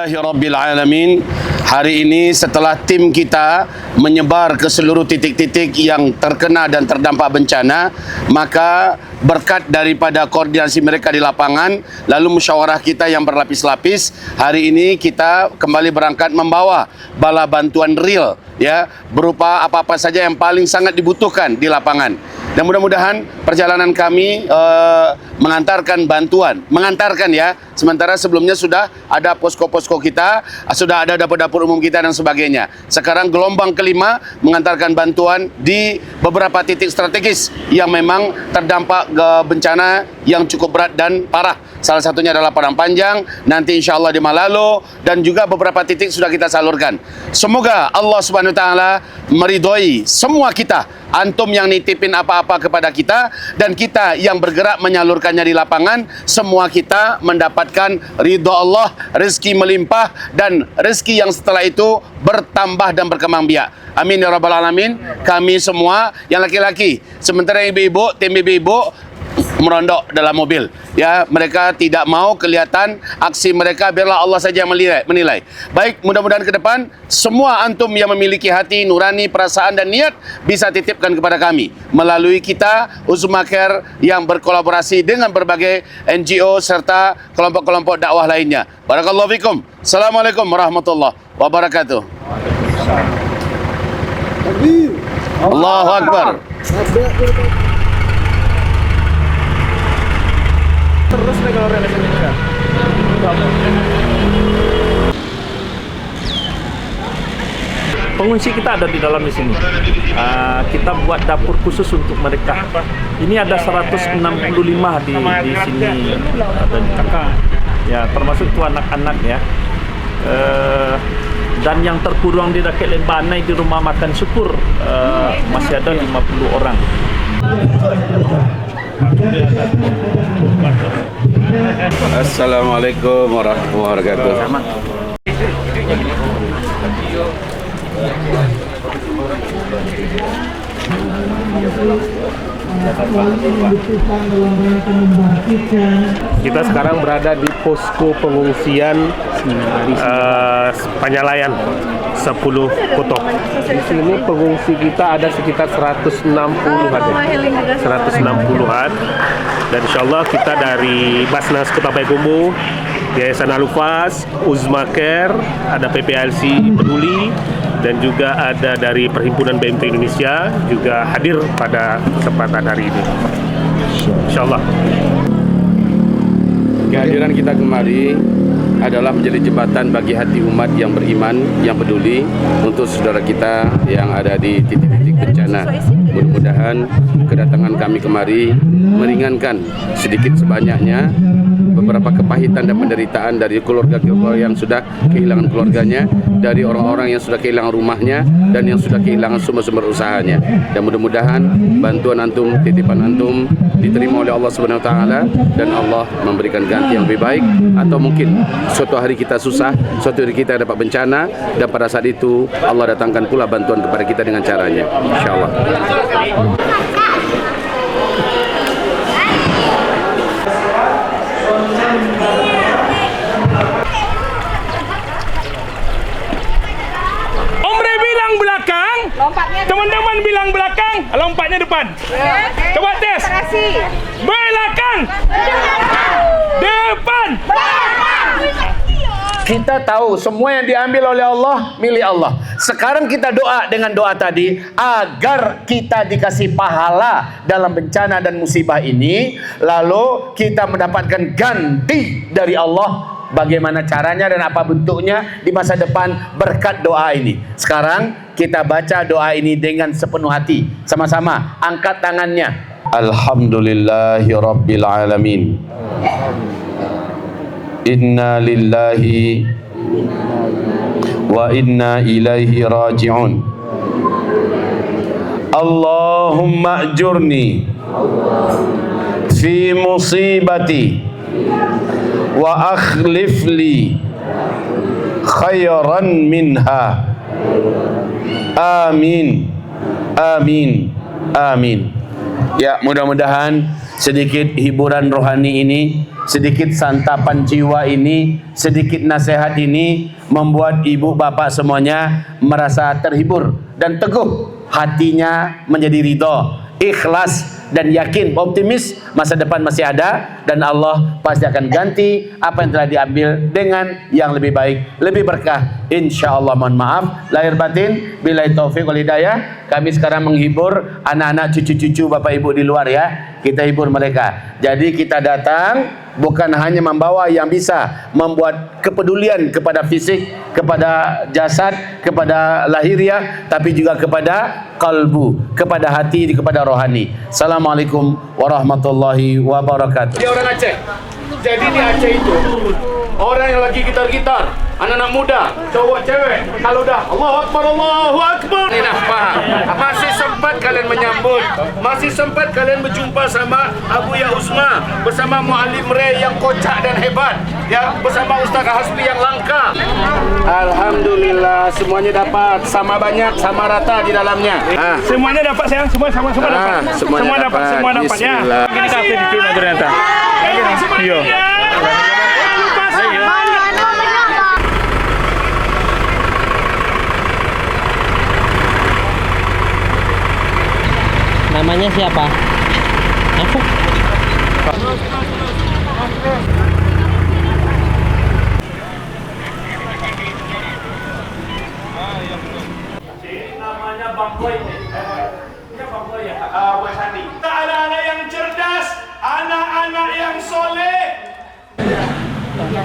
Alhamdulillahirrabbilalamin. Hari ini setelah tim kita menyebar ke seluruh titik-titik yang terkena dan terdampak bencana, maka berkat daripada koordinasi mereka di lapangan, lalu musyawarah kita yang berlapis-lapis, hari ini kita kembali berangkat membawa bala bantuan real, ya, berupa apa-apa saja yang paling sangat dibutuhkan di lapangan. Dan mudah-mudahan perjalanan kami mengantarkan bantuan, ya. Sementara sebelumnya sudah ada posko-posko kita, sudah ada dapur-dapur umum kita dan sebagainya. Sekarang gelombang kelima mengantarkan bantuan di beberapa titik strategis yang memang terdampak bencana yang cukup berat dan parah. Salah satunya adalah Padang Panjang, nanti insya Allah di Malalo, dan juga beberapa titik sudah kita salurkan. Semoga Allah Subhanahu Wa Taala meridhoi semua kita, antum yang nitipin apa-apa kepada kita, dan kita yang bergerak menyalurkannya di lapangan, semua kita mendapatkan ridho Allah, rezeki melimpah, dan rezeki yang setelah itu bertambah dan berkembang biak. Amin ya rabbal alamin. Kami semua yang laki-laki, sementara yang ibu-ibu, tim ibu-ibu merondok dalam mobil, ya, mereka tidak mau kelihatan aksi mereka, biarlah Allah saja yang menilai. Baik, mudah-mudahan ke depan semua antum yang memiliki hati nurani, perasaan dan niat bisa titipkan kepada kami melalui kita Uzma Care yang berkolaborasi dengan berbagai NGO serta kelompok-kelompok dakwah lainnya. Barakallahu fikum. Assalamualaikum warahmatullahi wabarakatuh. Allahu Akbar. Terus nih kalau relasi ini kan. Pengungsi kita ada di dalam di sini. Kita buat dapur khusus untuk mereka. Ini ada 165 di sini. Ya, termasuk itu anak-anak ya. Dan yang terkurung di Rakit Lembanai di rumah makan Syukur masih ada 50 orang. Assalamualaikum warahmatullahi wabarakatuh. Kita sekarang berada di posko pengungsian Panyalayan 10 Kotok. Di sini pengungsi kita ada sekitar 160-an. 160-an. Dan insyaallah kita dari Basnas Kota Payakumbuh, Yayasan Al-Ufas, Uzma Care, ada PPLC Peduli, dan juga ada dari Perhimpunan BMT Indonesia juga hadir pada kesempatan hari ini. Insyaallah. Kehadiran kita kemari adalah menjadi jembatan bagi hati umat yang beriman, yang peduli untuk saudara kita yang ada di titik-titik bencana. Mudah-mudahan kedatangan kami kemari meringankan sedikit sebanyaknya beberapa kepahitan dan penderitaan dari keluarga yang sudah kehilangan keluarganya, dari orang-orang yang sudah kehilangan rumahnya, dan yang sudah kehilangan sumber-sumber usahanya. Dan mudah-mudahan bantuan antum, titipan antum diterima oleh Allah Subhanahu Wa Taala, dan Allah memberikan ganti yang lebih baik. Atau mungkin suatu hari kita susah, suatu hari kita dapat bencana, dan pada saat itu Allah datangkan pula bantuan kepada kita dengan caranya, insyaallah. Omre bilang belakang, teman-teman bilang belakang, lompatnya depan. Coba tes. Belakang. Depan. Kita tahu semua yang diambil oleh Allah milik Allah. Sekarang kita doa dengan doa tadi agar kita dikasih pahala dalam bencana dan musibah ini, lalu kita mendapatkan ganti dari Allah. Bagaimana caranya dan apa bentuknya di masa depan berkat doa ini. Sekarang kita baca doa ini dengan sepenuh hati. Sama-sama angkat tangannya. Alhamdulillahirabbil alamin. Inna lillahi wa inna ilaihi raji'un. Allahumma ajurni fi musibati wa akhlif li khairan minha. Amin. Amin. Amin. Ya, mudah-mudahan sedikit hiburan rohani ini sedikit santapan jiwa ini, sedikit nasihat ini membuat ibu bapak semuanya merasa terhibur dan teguh hatinya menjadi ridho, ikhlas dan yakin, optimis masa depan masih ada dan Allah pasti akan ganti apa yang telah diambil dengan yang lebih baik, lebih berkah insyaallah. Mohon maaf lahir batin, billahi taufik wal hidayah. Kami sekarang menghibur anak-anak cucu-cucu bapak ibu di luar ya, kita hibur mereka. Jadi kita datang bukan hanya membawa yang bisa membuat kepedulian kepada fisik, kepada jasad, kepada lahiriah, tapi juga kepada kalbu, kepada hati, kepada rohani. Assalamualaikum warahmatullahi wabarakatuh. Dia orang Aceh. Jadi di Aceh itu orang yang lagi gitar-gitar, anak-anak muda, cowok cewek, kalau dah Allahu Akbar, Allahu Akbar, ini nafah. Masih sempat kalian menyambut, masih sempat kalian berjumpa sama Abuya Usma, bersama Muallim Ray yang kocak dan hebat, ya, bersama Ustaz Hasbi yang langka. Alhamdulillah semuanya dapat, sama banyak, sama rata di dalamnya. Semuanya dapat sayang, semua dapat. Semua dapat ya. Ini kafe di sini ternyata. Iya. Namanya siapa? Aku. Namanya Bang Boy. Bang Boy ya? Boy Sandi. Kita anak-anak yang cerdas, anak-anak yang soleh.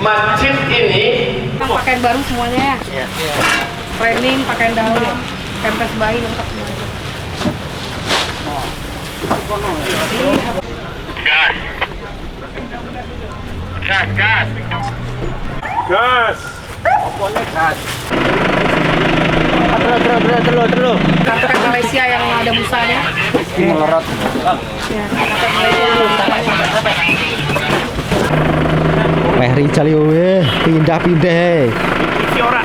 Masjid ini Pakaian baru semuanya ya? Training, pakaian dalam, pampers bayi lengkap semuanya. Gas. Terus. Karpet Malaysia yang ada busanya. Melorot. Ya, karpet Malaysia. Mehri cali we, pindah-pindah. Ora.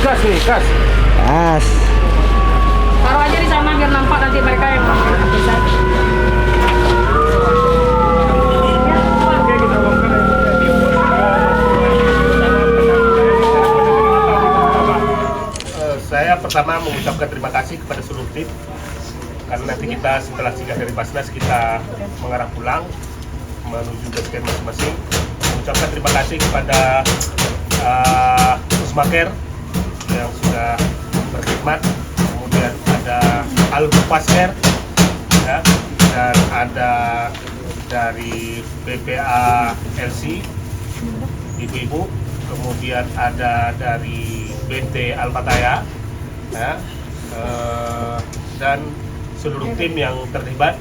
Gas nih, gas. Gas. Taruh aja di sana biar nampak nanti mereka yang bisa. Saya pertama mengucapkan terima kasih kepada seluruh tim karena nanti kita setelah singgah dari Basnas kita mengarah pulang menuju base camp masing-masing. Mengucapkan terima kasih kepada Usmaker yang sudah berkhidmat, kemudian ada Al-Pasker ya, dan ada dari BPA LC ibu-ibu, kemudian ada dari BT Al-Fataya ya, dan seluruh tim yang terlibat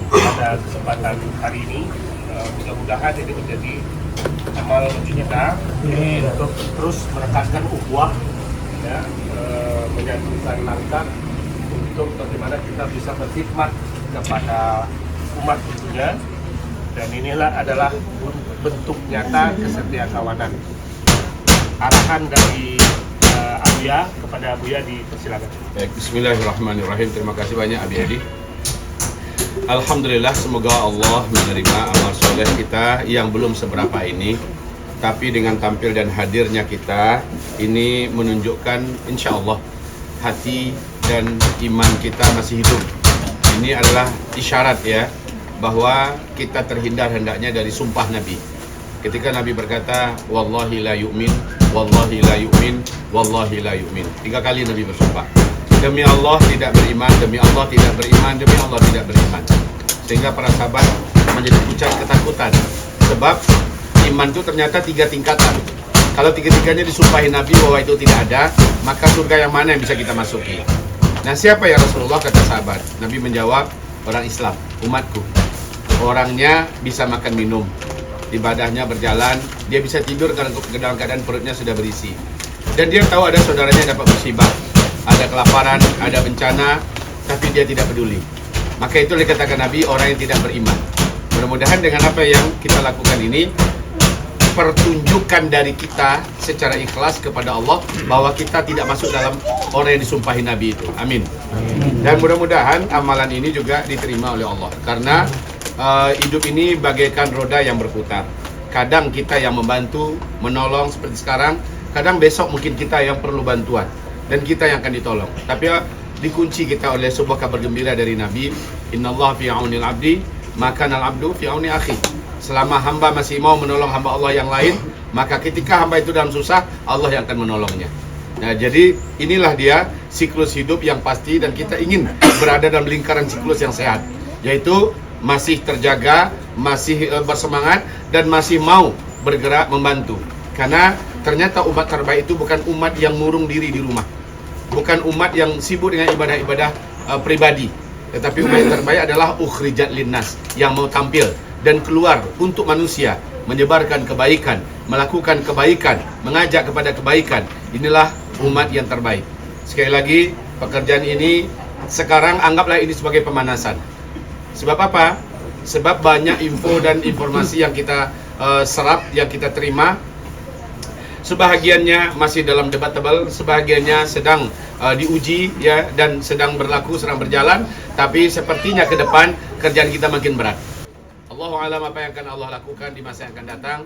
pada kesempatan hari ini. Mudah-mudahan ini menjadi amal kita untuk terus menekankan ukhuwah ya, menyatukan langkah untuk bagaimana kita bisa berkhidmat kepada umat tentunya, dan inilah adalah bentuk nyata kesetiakawanan. Arahan dari Abuya kepada Abuya dipersilakan. Baik, bismillahirrahmanirrahim. Terima kasih banyak Abi Adi. Alhamdulillah, semoga Allah menerima amal soleh kita yang belum seberapa ini, tapi dengan tampil dan hadirnya kita ini menunjukkan insya Allah hati dan iman kita masih hidup. Ini adalah isyarat ya bahwa kita terhindar hendaknya dari sumpah Nabi. Ketika Nabi berkata wallahi la yu'min, wallahi la yu'min, wallahi la yu'min. 3 kali Nabi bersumpah. Demi Allah tidak beriman, demi Allah tidak beriman, demi Allah tidak beriman. Sehingga para sahabat menjadi pucat ketakutan. Sebab iman itu ternyata 3 tingkatan. Kalau 3-tiganya disumpahi Nabi bahwa itu tidak ada, maka surga yang mana yang bisa kita masuki? Nah, siapa ya Rasulullah, kata sahabat. Nabi menjawab, orang Islam, umatku. Orangnya bisa makan minum, ibadahnya berjalan, dia bisa tidur dalam keadaan perutnya sudah berisi. Dan dia tahu ada saudaranya dapat musibah, ada kelaparan, ada bencana, tapi dia tidak peduli. Maka itu dikatakan Nabi orang yang tidak beriman. Mudah-mudahan dengan apa yang kita lakukan ini, pertunjukan dari kita secara ikhlas kepada Allah bahwa kita tidak masuk dalam orang yang disumpahi Nabi itu. Amin. Dan mudah-mudahan amalan ini juga diterima oleh Allah. Karena hidup ini bagaikan roda yang berputar. Kadang kita yang membantu, menolong seperti sekarang. Kadang besok mungkin kita yang perlu bantuan. Dan kita yang akan ditolong. Tapi dikunci kita oleh sebuah kabar gembira dari Nabi. Innallaha fi aunil abdi, maka al abdu fi auni akhi. Selama hamba masih mau menolong hamba Allah yang lain, maka ketika hamba itu dalam susah, Allah yang akan menolongnya. Nah, jadi inilah dia siklus hidup yang pasti dan kita ingin berada dalam lingkaran siklus yang sehat, yaitu masih terjaga, masih bersemangat dan masih mau bergerak membantu. Karena ternyata umat terbaik itu bukan umat yang murung diri di rumah, bukan umat yang sibuk dengan ibadah-ibadah pribadi, tetapi umat yang terbaik adalah ukhrijat linnas, yang mau tampil dan keluar untuk manusia, menyebarkan kebaikan, melakukan kebaikan, mengajak kepada kebaikan. Inilah umat yang terbaik. Sekali lagi, pekerjaan ini sekarang anggaplah ini sebagai pemanasan. Sebab apa? Sebab banyak info dan informasi yang kita serap, yang kita terima. Sebahagiannya masih dalam debatable, sebahagiannya sedang diuji ya, dan sedang berlaku, sedang berjalan. Tapi sepertinya ke depan kerjaan kita makin berat. Allahu alam apa yang akan Allah lakukan di masa yang akan datang.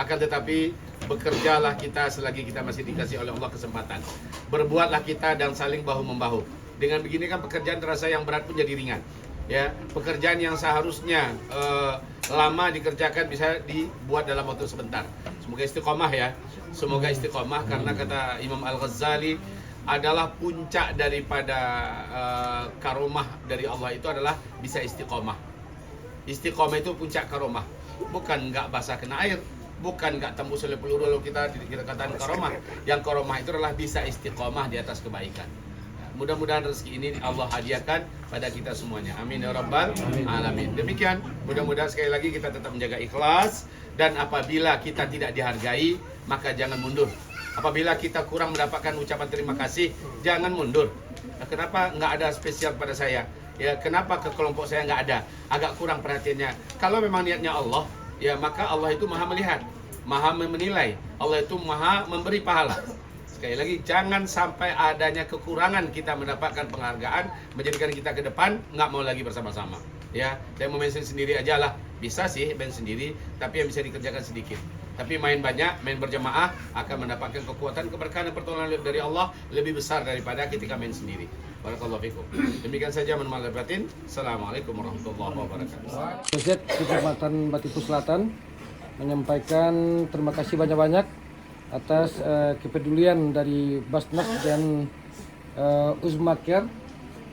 Akan tetapi bekerjalah kita selagi kita masih dikasih oleh Allah kesempatan. Berbuatlah kita dan saling bahu-membahu. Dengan begini kan pekerjaan terasa yang berat pun jadi ringan. Ya, pekerjaan yang seharusnya lama dikerjakan bisa dibuat dalam waktu sebentar. Semoga istiqomah ya. Semoga istiqomah karena kata Imam Al-Ghazali adalah puncak daripada karomah dari Allah itu adalah bisa istiqomah. Istiqomah itu puncak karomah. Bukan nggak basah kena air, bukan nggak tembus oleh peluru lalu kita katakan karomah. Yang karomah itu adalah bisa istiqomah di atas kebaikan. Mudah-mudahan rezeki ini Allah hadiahkan pada kita semuanya. Amin ya rabbal alamin. Demikian, mudah-mudahan sekali lagi kita tetap menjaga ikhlas, dan apabila kita tidak dihargai, maka jangan mundur. Apabila kita kurang mendapatkan ucapan terima kasih, jangan mundur. Nah, kenapa nggak ada spesial pada saya? Ya, kenapa ke kelompok saya nggak ada? Agak kurang perhatiannya. Kalau memang niatnya Allah, ya maka Allah itu maha melihat, maha menilai. Allah itu maha memberi pahala. Sekali lagi, jangan sampai adanya kekurangan kita mendapatkan penghargaan menjadikan kita ke depan nggak mau lagi bersama-sama. Ya, saya mau main sendiri aja lah. Bisa sih main sendiri, tapi yang bisa dikerjakan sedikit. Tapi main banyak, main berjamaah akan mendapatkan kekuatan, keberkahan dan pertolongan dari Allah lebih besar daripada ketika main sendiri. Barakallahu fikum. Demikian saja menemani batin. Assalamualaikum warahmatullahi wabarakatuh. PZ Kecamatan Batipu Selatan menyampaikan terima kasih banyak-banyak atas kepedulian dari Basnas dan Uzmakir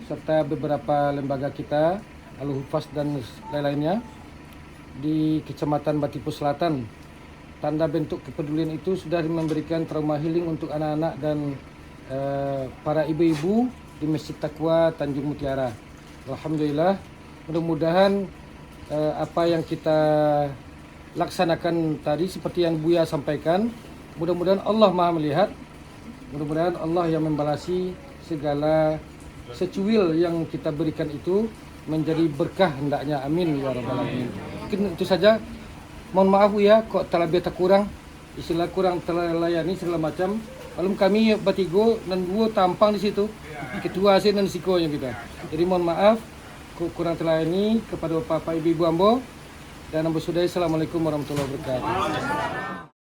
serta beberapa lembaga kita, Al-Hufaz dan lain-lainnya di Kecamatan Batipu Selatan. Tanda bentuk kepedulian itu sudah memberikan trauma healing untuk anak-anak dan para ibu-ibu di Masjid Taqwa Tanjung Mutiara. Alhamdulillah, mudah-mudahan apa yang kita laksanakan tadi seperti yang Buya sampaikan, mudah-mudahan Allah Maha melihat, mudah-mudahan Allah yang membalasi segala secuil yang kita berikan itu menjadi berkah hendaknya. Amin ya rabbal alamin. Mungkin itu saja. Mohon maaf ya, kok terlebih tak kurang, istilah kurang terlayani segala macam. Maklum kami bertiga dan dua tampang di situ, ketua asin dan sikonya kita. Jadi mohon maaf, kurang terlayani kepada bapak ibu ambo dan ambo sudai. Assalamualaikum warahmatullahi wabarakatuh.